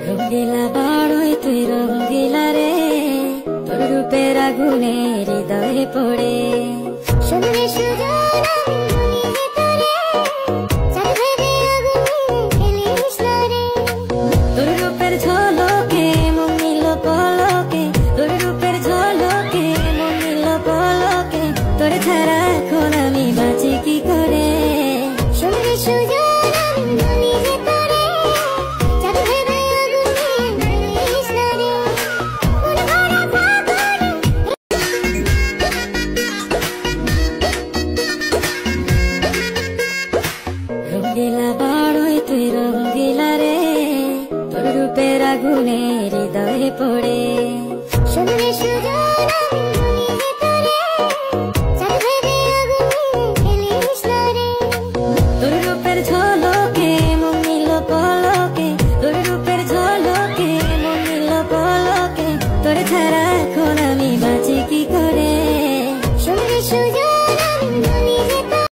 রঙ্গিলা বাড়ই তুই রঙ্গিলা রে, তোর রূপের আগুনে হৃদয়ে পড়ে। শুনলে সুজন আমি বলি তোরে, চাঁদ ভেবে আগুনে ফেলিস না রে। তোর রূপের ঝলকে মন নিল পলকে, তোর রূপের ঝলকে মন নিল পলকে, তোর ছাড়া এখন আমি বাঁচি কি করে। শুনলে সুজন আমি বলি তোরে, চাঁদ ভেবে আগুনে ফেলিস না রে। মন ভরা ফাগুনে রঙ্গিলা বাড়ই তুই রঙ্গিলা রে, তোর রূপের আগুনে হৃদয়ে পড়ে। শুনলে সুজন আমি বলি তোরে, চাঁদ ভেবে আগুনে ফেলিস না রে। তোর রূপের ঝলকে মন নিল পলকে, তোর রূপের ঝলকে মন নিল পলকে, তোর ছাড়া